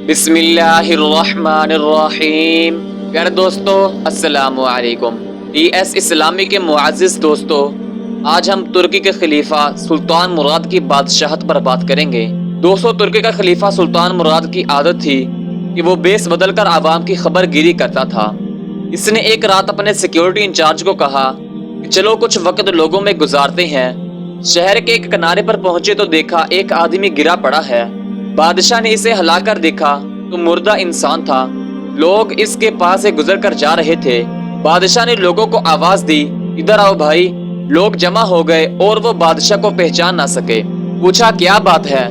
بسم اللہ الرحمن الرحیم۔ پیارے دوستو السلام علیکم۔ ٹی ایس اسلامی کے معزز دوستو، آج ہم ترکی کے خلیفہ سلطان مراد کی بادشاہت پر بات کریں گے۔ ترکی کا خلیفہ سلطان مراد کی عادت تھی کہ وہ بیس بدل کر عوام کی خبر گیری کرتا تھا۔ اس نے ایک رات اپنے سیکیورٹی انچارج کو کہا کہ چلو کچھ وقت لوگوں میں گزارتے ہیں۔ شہر کے ایک کنارے پر پہنچے تو دیکھا ایک آدمی گرا پڑا ہے۔ بادشاہ نے اسے ہلا کر دیکھا تو مردہ انسان تھا۔ لوگ اس کے پاس سے گزر کر جا رہے تھے۔ بادشاہ نے لوگوں کو آواز دی، ادھر آؤ بھائی۔ لوگ جمع ہو گئے اور وہ بادشاہ کو پہچان نہ سکے۔ پوچھا کیا بات ہے؟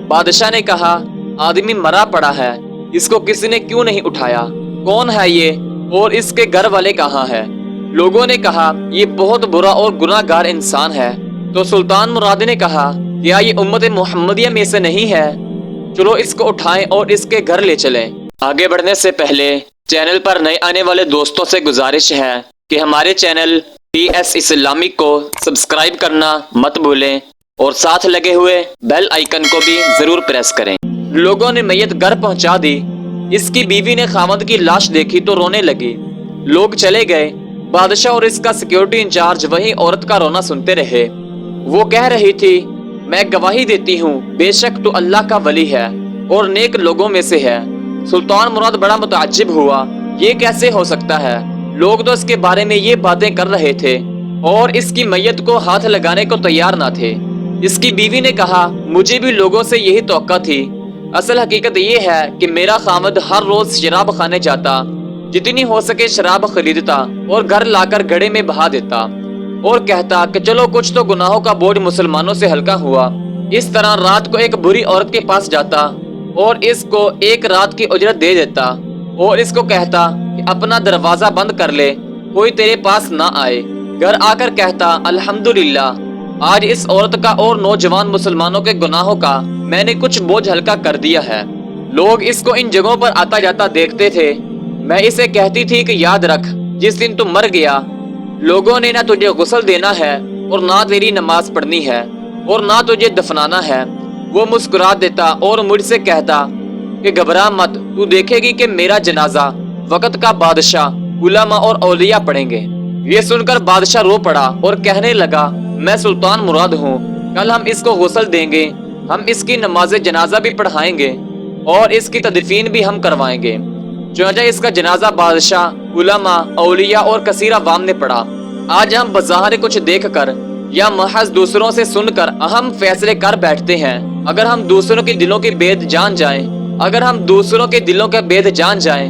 بادشاہ نے کہا آدمی مرا پڑا ہے، اس کو کسی نے کیوں نہیں اٹھایا؟ کون ہے یہ اور اس کے گھر والے کہاں ہے؟ لوگوں نے کہا یہ بہت برا اور گناہ گار انسان ہے۔ تو سلطان مراد نے کہا کیا یہ امت محمدیہ میں سے نہیں ہے؟ چلو اس کو اٹھائیں اور اس کے گھر لے چلیں۔ آگے بڑھنے سے پہلے چینل پر نئے آنے والے دوستوں سے گزارش ہے کہ ہمارے چینل ٹی ایس اسلامک کو سبسکرائب کرنا مت بھولیں اور ساتھ لگے ہوئے بیل آئیکن کو بھی ضرور پریس کریں۔ لوگوں نے میت گھر پہنچا دی۔ اس کی بیوی نے خاوند کی لاش دیکھی تو رونے لگی۔ لوگ چلے گئے۔ بادشاہ اور اس کا سیکیورٹی انچارج وہی عورت کا رونا سنتے رہے۔ وہ کہہ رہی تھی میں گواہی دیتی ہوں بے شک تو اللہ کا ولی ہے اور نیک لوگوں میں سے ہے۔ سلطان مراد بڑا متعجب ہوا، یہ کیسے ہو سکتا ہے؟ لوگ تو اس کے بارے میں یہ باتیں کر رہے تھے اور اس کی میت کو ہاتھ لگانے کو تیار نہ تھے۔ اس کی بیوی نے کہا مجھے بھی لوگوں سے یہی توقع تھی۔ اصل حقیقت یہ ہے کہ میرا خامد ہر روز شراب خانے جاتا، جتنی ہو سکے شراب خریدتا اور گھر لا کر گڑھے میں بہا دیتا اور کہتا کہ چلو کچھ تو گناہوں کا بوجھ مسلمانوں سے ہلکا ہوا۔ اس طرح رات کو ایک بری عورت کے پاس جاتا اور اس کو ایک رات کی اجرت دے دیتا اور اس کو کہتا کہ اپنا دروازہ بند کر لے، کوئی تیرے پاس نہ آئے۔ گھر آ کر کہتا الحمدللہ آج اس عورت کا اور نوجوان مسلمانوں کے گناہوں کا میں نے کچھ بوجھ ہلکا کر دیا ہے۔ لوگ اس کو ان جگہوں پر آتا جاتا دیکھتے تھے۔ میں اسے کہتی تھی کہ یاد رکھ جس دن تم مر گیا لوگوں نے نہ تجھے غسل دینا ہے اور نہ تیری نماز پڑھنی ہے اور نہ تجھے دفنانا ہے۔ وہ مسکرا دیتا اور مجھ سے کہتا کہ گھبرا مت، تو دیکھے گی کہ میرا جنازہ وقت کا بادشاہ علماء اور اولیاء پڑھیں گے۔ یہ سن کر بادشاہ رو پڑا اور کہنے لگا میں سلطان مراد ہوں، کل ہم اس کو غسل دیں گے، ہم اس کی نماز جنازہ بھی پڑھائیں گے اور اس کی تدفین بھی ہم کروائیں گے۔ چنانچہ اس کا جنازہ بادشاہ، علماء، اولیاء اور کثیر عوام نے پڑھا۔ آج ہم بظاہر کچھ دیکھ کر یا محض دوسروں سے سن کر اہم فیصلے کر بیٹھتے ہیں۔ اگر ہم دوسروں کے دلوں کے بید جان جائیں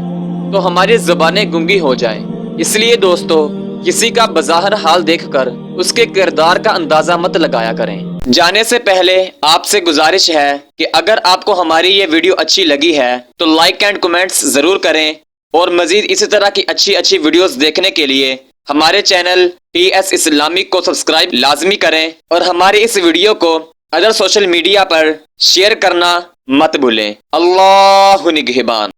تو ہماری زبانیں گنگی ہو جائیں۔ اس لیے دوستو کسی کا بظاہر حال دیکھ کر اس کے کردار کا اندازہ مت لگایا کریں۔ جانے سے پہلے آپ سے گزارش ہے کہ اگر آپ کو ہماری یہ ویڈیو اچھی لگی ہے تو لائک اینڈ کمنٹس ضرور کریں اور مزید اسی طرح کی اچھی ویڈیوز دیکھنے کے لیے ہمارے چینل ٹی ایس اسلامک کو سبسکرائب لازمی کریں اور ہماری اس ویڈیو کو ادر سوشل میڈیا پر شیئر کرنا مت بھولیں۔ اللہ نگہبان۔